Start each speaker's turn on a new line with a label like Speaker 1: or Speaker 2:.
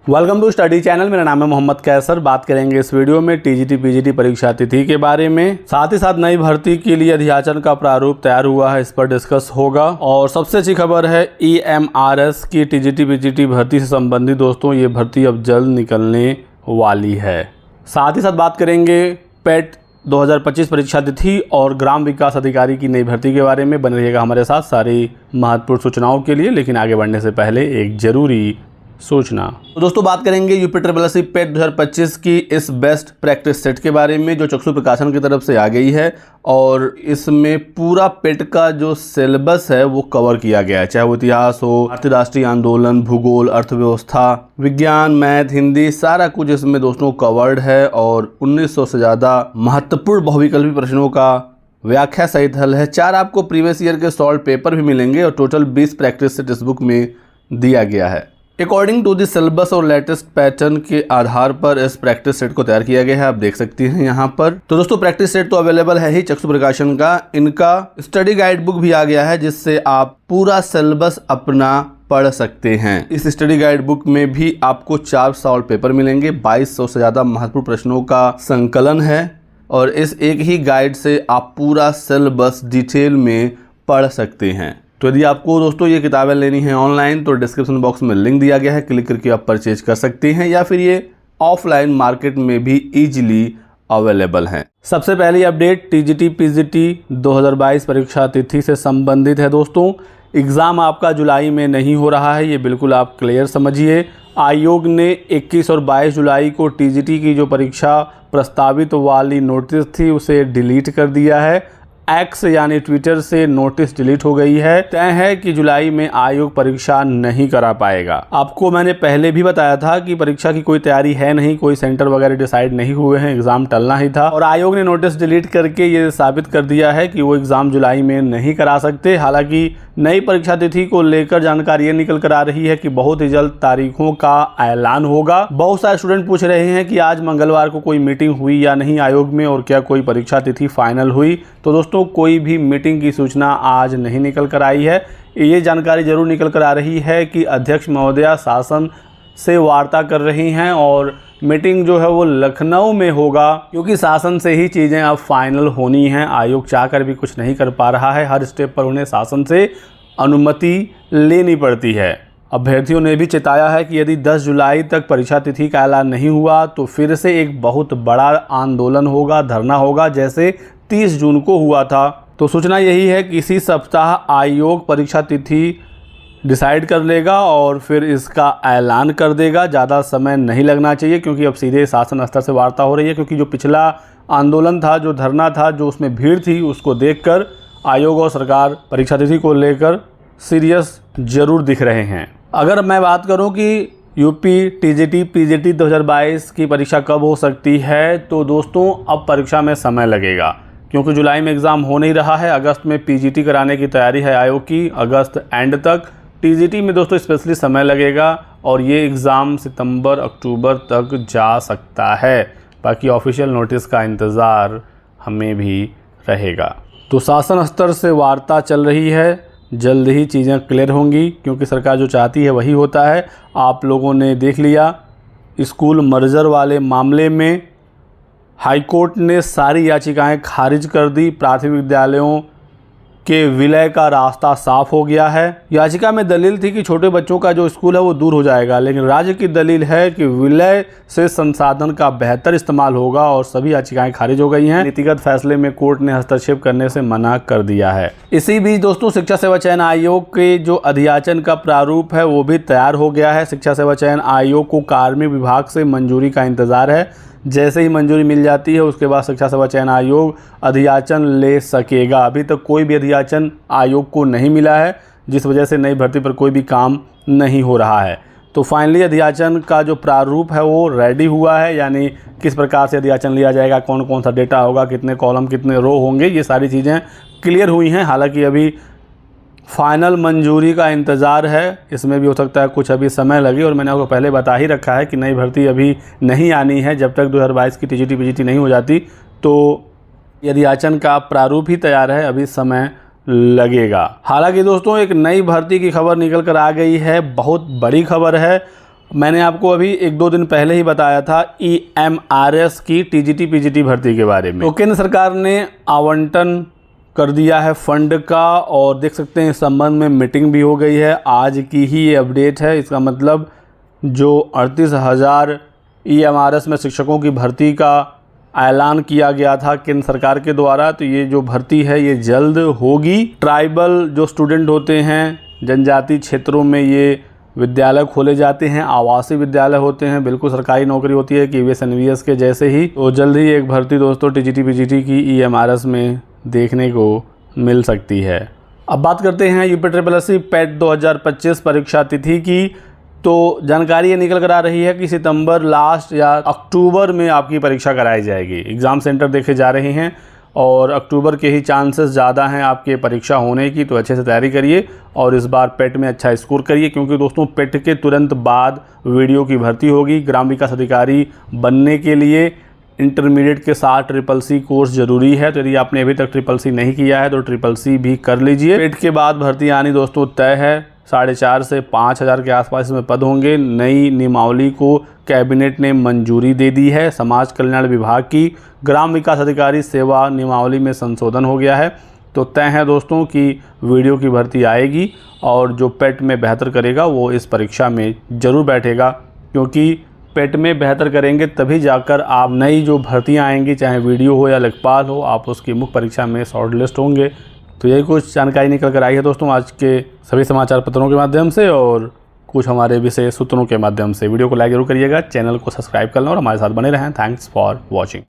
Speaker 1: Welcome to study channel. मेरा नाम है मोहम्मद कैसर। बात करेंगे इस वीडियो में टीजीटी पीजीटी परीक्षा तिथि के बारे में, साथ ही साथ नई भर्ती के लिए अध्याचन का प्रारूप तैयार हुआ है, इस पर डिस्कस होगा। और सबसे अच्छी खबर है EMRS की टीजीटी पीजीटी भर्ती से संबंधित दोस्तों, ये भर्ती अब जल्द निकलने वाली है। साथ ही साथ बात करेंगे पेट 2025 परीक्षा तिथि और ग्राम विकास अधिकारी की नई भर्ती के बारे में। बने रहिएगा हमारे साथ सारी महत्वपूर्ण सूचनाओं के लिए। लेकिन आगे बढ़ने से पहले एक जरूरी सूचना। तो दोस्तों बात करेंगे यूपी पेट 2025 की इस बेस्ट प्रैक्टिस सेट के बारे में, जो चक्षु प्रकाशन की तरफ से आ गई है। और इसमें पूरा पेट का जो सिलेबस है वो कवर किया गया है, चाहे वो इतिहास हो, अंतर्राष्ट्रीय आंदोलन, भूगोल, अर्थव्यवस्था, विज्ञान, मैथ, हिंदी, सारा कुछ इसमें दोस्तों कवर्ड है। और 1900 से ज़्यादा महत्वपूर्ण बहुविकल्पी प्रश्नों का व्याख्या सहित हल है। 4 आपको प्रीवियस ईयर के सॉल्व पेपर भी मिलेंगे और टोटल 20 प्रैक्टिस सेट इस बुक में दिया गया है। अकॉर्डिंग टू द सिलेबस और लेटेस्ट पैटर्न के आधार पर इस प्रैक्टिस सेट को तैयार किया गया है, आप देख सकते हैं यहाँ पर। तो दोस्तों प्रैक्टिस सेट तो अवेलेबल है ही चक्षु प्रकाशन का, इनका स्टडी गाइड बुक भी आ गया है जिससे आप पूरा सिलेबस अपना पढ़ सकते हैं। इस स्टडी गाइड बुक में भी आपको 4 सॉल्व पेपर मिलेंगे, 2200 से ज़्यादा महत्वपूर्ण प्रश्नों का संकलन है। और इस एक ही गाइड से आप पूरा सिलेबस डिटेल में पढ़ सकते हैं। तो यदि आपको दोस्तों ये किताबें लेनी है ऑनलाइन तो डिस्क्रिप्शन बॉक्स में लिंक दिया गया है, क्लिक करके आप परचेज कर सकते हैं, या फिर ये ऑफलाइन मार्केट में भी इजीली अवेलेबल हैं। सबसे पहली अपडेट टीजीटी पीजीटी 2022 परीक्षा तिथि से संबंधित है दोस्तों। एग्ज़ाम आपका जुलाई में नहीं हो रहा है, ये बिल्कुल आप क्लियर समझिए। आयोग ने 21 और 22 जुलाई को टीजीटी की जो परीक्षा प्रस्तावित वाली नोटिस थी उसे डिलीट कर दिया है। एक्स यानी ट्विटर से नोटिस डिलीट हो गई है। तय है कि जुलाई में आयोग परीक्षा नहीं करा पाएगा। आपको मैंने पहले भी बताया था कि परीक्षा की कोई तैयारी है नहीं, कोई सेंटर वगैरह डिसाइड नहीं हुए हैं, एग्जाम टलना ही था। और आयोग ने नोटिस डिलीट करके ये साबित कर दिया है कि वो एग्जाम जुलाई में नहीं करा सकते। हालांकि नई परीक्षा तिथि को लेकर जानकारी ये निकल कर आ रही है कि बहुत ही जल्द तारीखों का ऐलान होगा। बहुत सारे स्टूडेंट पूछ रहे हैं कि आज मंगलवार को कोई मीटिंग हुई या नहीं आयोग में, और क्या कोई परीक्षा तिथि फाइनल हुई। तो दोस्तों कोई भी मीटिंग की सूचना आज नहीं निकल कर आई है। ये जानकारी जरूर निकल कर आ रही है कि अध्यक्ष महोदया शासन से वार्ता कर रही हैं और मीटिंग जो है वो लखनऊ में होगा, क्योंकि शासन से ही चीज़ें अब फाइनल होनी हैं। आयोग चाहकर भी कुछ नहीं कर पा रहा है, हर स्टेप पर उन्हें शासन से अनुमति लेनी पड़ती है। अभ्यर्थियों ने भी चेताया है कि यदि 10 जुलाई तक परीक्षा तिथि का ऐलान नहीं हुआ तो फिर से एक बहुत बड़ा आंदोलन होगा, धरना होगा, जैसे 30 जून को हुआ था। तो सूचना यही है कि इसी सप्ताह आयोग परीक्षा तिथि डिसाइड कर लेगा और फिर इसका ऐलान कर देगा। ज़्यादा समय नहीं लगना चाहिए, क्योंकि अब सीधे शासन स्तर से वार्ता हो रही है। क्योंकि जो पिछला आंदोलन था, जो धरना था, जो उसमें भीड़ थी, उसको देखकर आयोग और सरकार परीक्षा तिथि को लेकर सीरियस जरूर दिख रहे हैं। अगर मैं बात करूं कि यूपी टीजीटी पीजीटी 2022 की परीक्षा कब हो सकती है, तो दोस्तों अब परीक्षा में समय लगेगा, क्योंकि जुलाई में एग्ज़ाम हो नहीं रहा है। अगस्त में पीजीटी कराने की तैयारी है आयोग की, अगस्त एंड तक। टीजीटी में दोस्तों स्पेशली समय लगेगा और ये एग्ज़ाम सितंबर अक्टूबर तक जा सकता है। बाकी ऑफिशियल नोटिस का इंतज़ार हमें भी रहेगा। तो शासन स्तर से वार्ता चल रही है, जल्द ही चीज़ें क्लियर होंगी, क्योंकि सरकार जो चाहती है वही होता है। आप लोगों ने देख लिया स्कूल मर्जर वाले मामले में हाईकोर्ट ने सारी याचिकाएं खारिज कर दी। प्राथमिक विद्यालयों के विलय का रास्ता साफ हो गया है। याचिका में दलील थी कि छोटे बच्चों का जो स्कूल है वो दूर हो जाएगा, लेकिन राज्य की दलील है कि विलय से संसाधन का बेहतर इस्तेमाल होगा और सभी याचिकाएं खारिज हो गई हैं। नीतिगत फैसले में कोर्ट ने हस्तक्षेप करने से मना कर दिया है। इसी बीच दोस्तों शिक्षा सेवा चयन आयोग के जो अध्याचन का प्रारूप है वो भी तैयार हो गया है। शिक्षा सेवा चयन आयोग को कार्मिक विभाग से मंजूरी का इंतजार है। जैसे ही मंजूरी मिल जाती है उसके बाद शिक्षा सेवा चयन आयोग अध्याचन ले सकेगा। अभी तक कोई भी अध्याचन आयोग को नहीं मिला है, जिस वजह से नई भर्ती पर कोई भी काम नहीं हो रहा है। तो फाइनली अध्याचन का जो प्रारूप है वो रेडी हुआ है, यानी किस प्रकार से अध्याचन लिया जाएगा, कौन कौन सा डेटा होगा, कितने कॉलम कितने रो होंगे, ये सारी चीज़ें क्लियर हुई हैं। हालांकि अभी फाइनल मंजूरी का इंतज़ार है, इसमें भी हो सकता है कुछ अभी समय लगे। और मैंने आपको पहले बता ही रखा है कि नई भर्ती अभी नहीं आनी है जब तक 2022 की टीजीटी पीजीटी नहीं हो जाती। तो यदि अध्याचन का प्रारूप ही तैयार है, अभी समय लगेगा। हालांकि दोस्तों एक नई भर्ती की खबर निकल कर आ गई है, बहुत बड़ी खबर है। मैंने आपको अभी 1-2 दिन पहले ही बताया था EMRS की TGT PGT भर्ती के बारे में। तो केंद्र सरकार ने आवंटन कर दिया है फंड का, और देख सकते हैं इस संबंध में मीटिंग भी हो गई है। आज की ही ये अपडेट है। इसका मतलब जो 38,000 EMRS में शिक्षकों की भर्ती का ऐलान किया गया था केंद्र सरकार के द्वारा, तो ये जो भर्ती है ये जल्द होगी। ट्राइबल जो स्टूडेंट होते हैं, जनजाति क्षेत्रों में ये विद्यालय खोले जाते हैं, आवासीय विद्यालय होते हैं, बिल्कुल सरकारी नौकरी होती है KVS NVS के जैसे ही। तो जल्द ही एक भर्ती दोस्तों TGT PGT की EMRS में देखने को मिल सकती है। अब बात करते हैं UPSSC PET 2025 परीक्षा तिथि की। तो जानकारी ये निकल कर आ रही है कि सितंबर लास्ट या अक्टूबर में आपकी परीक्षा कराई जाएगी। एग्ज़ाम सेंटर देखे जा रहे हैं और अक्टूबर के ही चांसेस ज़्यादा हैं आपके परीक्षा होने की। तो अच्छे से तैयारी करिए और इस बार पेट में अच्छा स्कोर करिए, क्योंकि दोस्तों पेट के तुरंत बाद वीडियो की भर्ती होगी। ग्राम विकास अधिकारी बनने के लिए इंटरमीडिएट के साथ SSC कोर्स ज़रूरी है। तो यदि आपने अभी तक SSC नहीं किया है तो SSC भी कर लीजिए। पेट के बाद भर्ती आनी दोस्तों तय है। 4,500 से 5,000 के आसपास इसमें पद होंगे। नई नियमावली को कैबिनेट ने मंजूरी दे दी है। समाज कल्याण विभाग की ग्राम विकास अधिकारी सेवा नियमावली में संशोधन हो गया है। तो तय है दोस्तों कि वीडियो की भर्ती आएगी और जो पेट में बेहतर करेगा वो इस परीक्षा में ज़रूर बैठेगा, क्योंकि पेट में बेहतर करेंगे तभी जाकर आप नई जो भर्तियाँ आएंगी, चाहे वीडियो हो या लेखपाल हो, आप उसकी मुख्य परीक्षा में शॉर्ट लिस्ट होंगे। तो यही कुछ जानकारी निकल कर आई है दोस्तों आज के सभी समाचार पत्रों के माध्यम से और कुछ हमारे विशेष सूत्रों के माध्यम से। वीडियो को लाइक जरूर करिएगा, चैनल को सब्सक्राइब करना और हमारे साथ बने रहें। Thanks for watching.